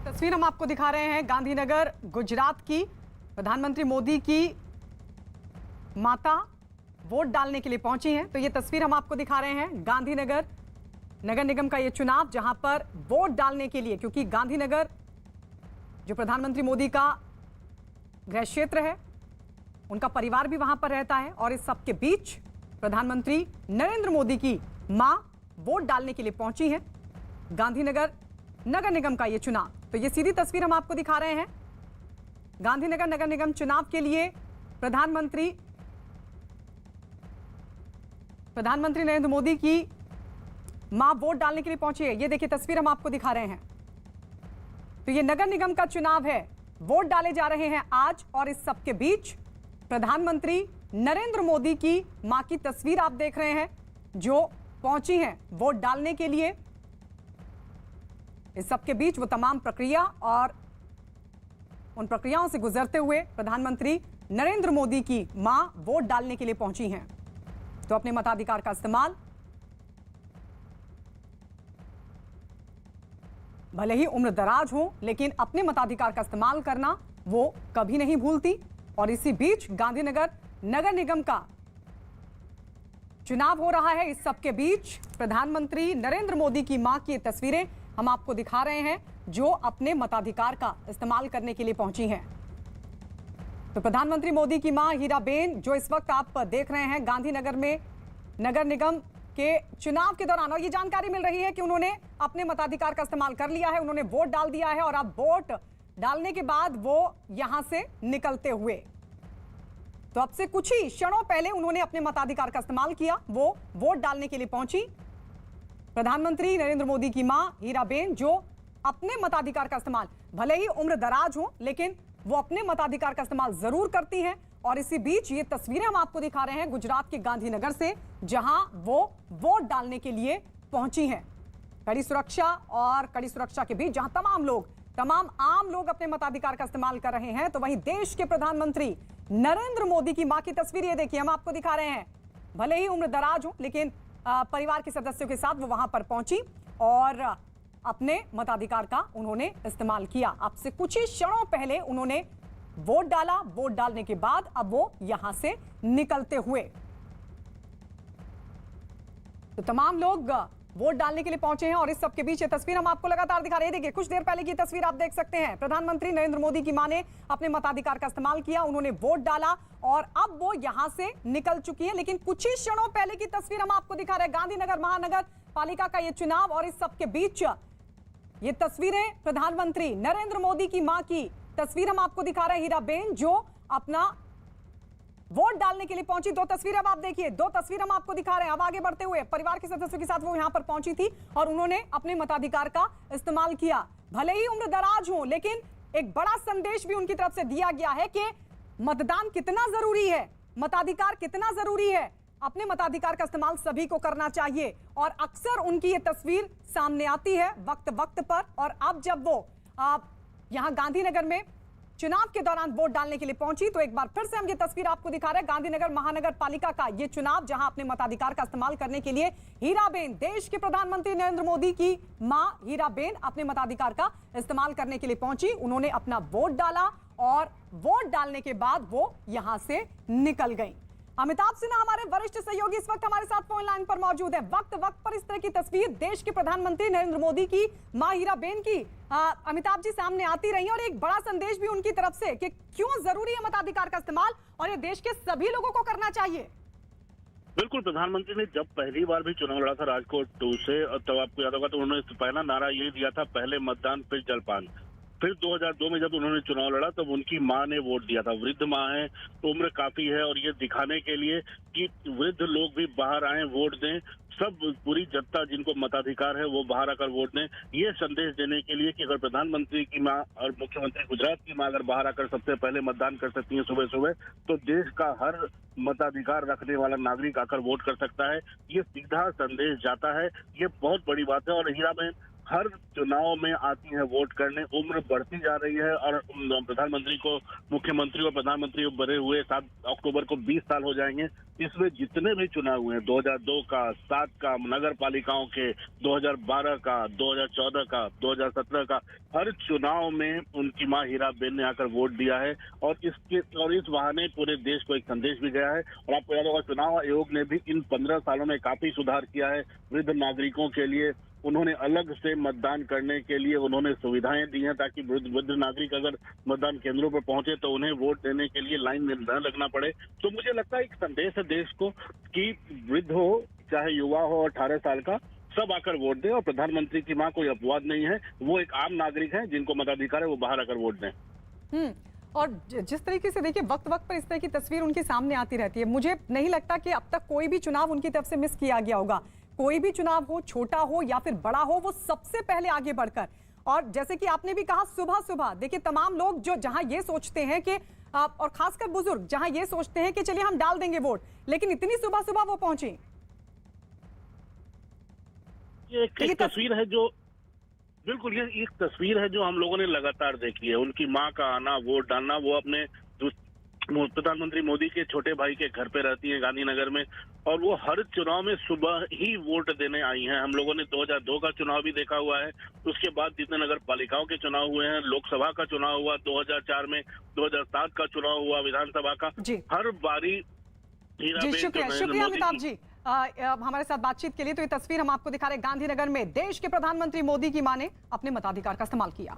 तस्वीर हम आपको दिखा रहे हैं गांधीनगर गुजरात की। प्रधानमंत्री मोदी की माता वोट डालने के लिए पहुंची हैं। तो ये तस्वीर हम आपको दिखा रहे हैं गांधीनगर नगर निगम का ये चुनाव, जहां पर वोट डालने के लिए, क्योंकि गांधीनगर जो प्रधानमंत्री मोदी का गृह क्षेत्र है, उनका परिवार भी वहां पर रहता है, और इस सबके बीच प्रधानमंत्री नरेंद्र मोदी की मां वोट डालने के लिए पहुंची हैं गांधीनगर नगर निगम का ये चुनाव। तो ये सीधी तस्वीर हम आपको दिखा रहे हैं गांधीनगर नगर निगम चुनाव के लिए प्रधानमंत्री नरेंद्र मोदी की मां वोट डालने के लिए पहुंची है। ये देखिए तस्वीर हम आपको दिखा रहे हैं। तो ये नगर निगम का चुनाव है, वोट डाले जा रहे हैं आज, और इस सबके बीच प्रधानमंत्री नरेंद्र मोदी की मां की तस्वीर आप देख रहे हैं, जो पहुंची हैं वोट डालने के लिए। इस सबके बीच वो तमाम प्रक्रिया और उन प्रक्रियाओं से गुजरते हुए प्रधानमंत्री नरेंद्र मोदी की मां वोट डालने के लिए पहुंची हैं। तो अपने मताधिकार का इस्तेमाल, भले ही उम्र दराज हो, लेकिन अपने मताधिकार का इस्तेमाल करना वो कभी नहीं भूलती। और इसी बीच गांधीनगर नगर निगम का चुनाव हो रहा है। इस सबके बीच प्रधानमंत्री नरेंद्र मोदी की मां की तस्वीरें हम आपको दिखा रहे हैं, जो अपने मताधिकार का इस्तेमाल करने के लिए पहुंची हैं। तो प्रधानमंत्री मोदी की मां हीराबेन, जो इस वक्त आप देख रहे हैं गांधीनगर में नगर निगम के चुनाव के दौरान, और ये जानकारी मिल रही है कि उन्होंने अपने मताधिकार का इस्तेमाल कर लिया है, उन्होंने वोट डाल दिया है, और अब वोट डालने के बाद वो यहां से निकलते हुए, तो अब से कुछ ही क्षणों पहले उन्होंने अपने मताधिकार का इस्तेमाल किया, वो वोट डालने के लिए पहुंची। प्रधानमंत्री नरेंद्र मोदी की मां हीराबेन, जो अपने मताधिकार का इस्तेमाल, भले ही उम्र दराज हो, लेकिन वो अपने मताधिकार का इस्तेमाल जरूर करती हैं। और इसी बीच ये तस्वीरें हम आपको दिखा रहे हैं गुजरात के गांधीनगर से, जहां वो वोट डालने के लिए पहुंची हैं। कड़ी सुरक्षा के बीच जहां तमाम आम लोग अपने मताधिकार का इस्तेमाल कर रहे हैं, तो वहीं देश के प्रधानमंत्री नरेंद्र मोदी की मां की तस्वीर ये देखिए हम आपको दिखा रहे हैं। भले ही उम्र दराज हो, लेकिन परिवार के सदस्यों के साथ वो वहां पर पहुंची और अपने मताधिकार का उन्होंने इस्तेमाल किया। अब से कुछ ही क्षणों पहले उन्होंने वोट डाला, वोट डालने के बाद अब वो यहां से निकलते हुए, तो तमाम लोग वोट डालने के लिए पहुंचे हैं। और इस सबके बीच ये तस्वीर हम आपको लगातार दिखा रहे हैं। देखिए कुछ देर पहले की तस्वीर आप देख सकते हैं। प्रधानमंत्री नरेंद्र मोदी की मां ने अपने मताधिकार का इस्तेमाल किया, उन्होंने वोट डाला, और अब वो यहां से निकल चुकी है। लेकिन कुछ ही क्षणों पहले की तस्वीर हम आपको दिखा रहे हैं गांधीनगर महानगर पालिका का ये चुनाव, और इस सबके बीच ये तस्वीरें प्रधानमंत्री नरेंद्र मोदी की मां की तस्वीर हम आपको दिखा रहे हैं, हीराबेन, जो अपना वोट डालने के लिए पहुंची। दो तस्वीर अब आप देखिए, दो तस्वीर हम आपको दिखा रहे हैं। अब आगे बढ़ते हुए परिवार के सदस्यों के साथ वो यहां पर पहुंची थी, और उन्होंने अपने मताधिकार का इस्तेमाल किया। भले ही उम्र दराज हो, लेकिन एक बड़ा संदेश भी उनकी तरफ से दिया गया है कि मतदान कितना जरूरी है, मताधिकार कितना जरूरी है, अपने मताधिकार का इस्तेमाल सभी को करना चाहिए। और अक्सर उनकी ये तस्वीर सामने आती है वक्त वक्त पर, और अब जब वो यहां गांधीनगर में चुनाव के दौरान वोट डालने के लिए पहुंची, तो एक बार फिर से हम ये तस्वीर आपको दिखा रहे हैं गांधीनगर महानगर पालिका का ये चुनाव, जहां अपने मताधिकार का इस्तेमाल करने के लिए हीराबेन, देश के प्रधानमंत्री नरेंद्र मोदी की मां हीराबेन, अपने मताधिकार का इस्तेमाल करने के लिए पहुंची। उन्होंने अपना वोट डाला, और वोट डालने के बाद वो यहां से निकल गई। अमिताभ सिन्हा हमारे वरिष्ठ सहयोगी इस वक्त हमारे साथ फोन लाइन पर मौजूद है। वक्त वक्त पर इस तरह की तस्वीर देश के प्रधानमंत्री नरेंद्र मोदी की मां हीराबेन की अमिताभ जी सामने आती रही, और एक बड़ा संदेश भी उनकी तरफ से कि क्यों जरूरी है मताधिकार का इस्तेमाल, और ये देश के सभी लोगों को करना चाहिए। बिल्कुल, प्रधानमंत्री ने जब पहली बार भी चुनाव लड़ा था राजकोट 2 से, तब आपको याद होगा तो उन्होंने पहला नारा ये दिया था, पहले मतदान फिर जलपान। फिर 2002 में जब उन्होंने चुनाव लड़ा तब उनकी मां ने वोट दिया था। वृद्ध मां है, उम्र काफी है, और ये दिखाने के लिए कि वृद्ध लोग भी बाहर आए, वोट दें, सब पूरी जनता जिनको मताधिकार है वो बाहर आकर वोट दें, ये संदेश देने के लिए कि अगर प्रधानमंत्री की मां और मुख्यमंत्री गुजरात की मां अगर बाहर आकर सबसे पहले मतदान कर सकती है सुबह सुबह, तो देश का हर मताधिकार रखने वाला नागरिक आकर वोट कर सकता है। ये सीधा संदेश जाता है, ये बहुत बड़ी बात है। और हीराबेन हर चुनाव में आती है वोट करने, उम्र बढ़ती जा रही है, और प्रधानमंत्री को, मुख्यमंत्री और प्रधानमंत्री बने हुए 7 अक्टूबर को 20 साल हो जाएंगे। इसमें जितने भी चुनाव हुए हैं 2002 का, 7 का, नगर पालिकाओं के, 2012 का, 2014 का, 2017 का, हर चुनाव में उनकी मां हीराबेन ने आकर वोट दिया है और इस बहाने पूरे देश को एक संदेश भी गया है। और आपको याद होगा चुनाव आयोग ने भी इन 15 सालों में काफी सुधार किया है। वृद्ध नागरिकों के लिए उन्होंने अलग से मतदान करने के लिए उन्होंने सुविधाएं दी हैं ताकि वृद्ध नागरिक अगर मतदान केंद्रों पर पहुंचे तो उन्हें वोट देने के लिए लाइन में न लगना पड़े। तो मुझे लगता है एक संदेश है देश को कि वृद्ध हो चाहे युवा हो 18 साल का, सब आकर वोट दें। और प्रधानमंत्री की मां कोई अपवाद नहीं है, वो एक आम नागरिक है जिनको मताधिकार है, वो बाहर आकर वोट दें। और जिस तरीके से देखिए वक्त वक्त पर इस तरह की तस्वीर उनके सामने आती रहती है, मुझे नहीं लगता कि अब तक कोई भी चुनाव उनकी तरफ से मिस किया गया होगा। कोई भी चुनाव हो, छोटा हो या फिर बड़ा हो, वो सबसे पहले आगे बढ़कर, और जैसे कि आपने भी कहा सुबह सुबह देखिए तमाम लोग जो जहां ये सोचते हैं कि और खासकर बुजुर्ग जहां ये सोचते हैं कि चलिए हम डाल देंगे वोट, लेकिन इतनी सुबह सुबह वो पहुंचे। ये एक तस्वीर है जो बिल्कुल ये एक तस्वीर है जो हम लोगों ने लगातार देखी है। उनकी मां का आना, वोट डालना, वो अपने प्रधानमंत्री मोदी के छोटे भाई के घर पे रहती हैं गांधीनगर में, और वो हर चुनाव में सुबह ही वोट देने आई हैं। हम लोगों ने 2002 का चुनाव भी देखा हुआ है, उसके बाद जितने नगर पालिकाओं के चुनाव हुए हैं, लोकसभा का चुनाव हुआ 2004 में, 2007 का चुनाव हुआ विधानसभा का, हर बारी जी शुक्रिया अमिताभ जी हमारे साथ बातचीत के लिए। तो ये तस्वीर हम आपको दिखा रहे हैं गांधीनगर में देश के प्रधानमंत्री मोदी की मां ने अपने मताधिकार का इस्तेमाल किया।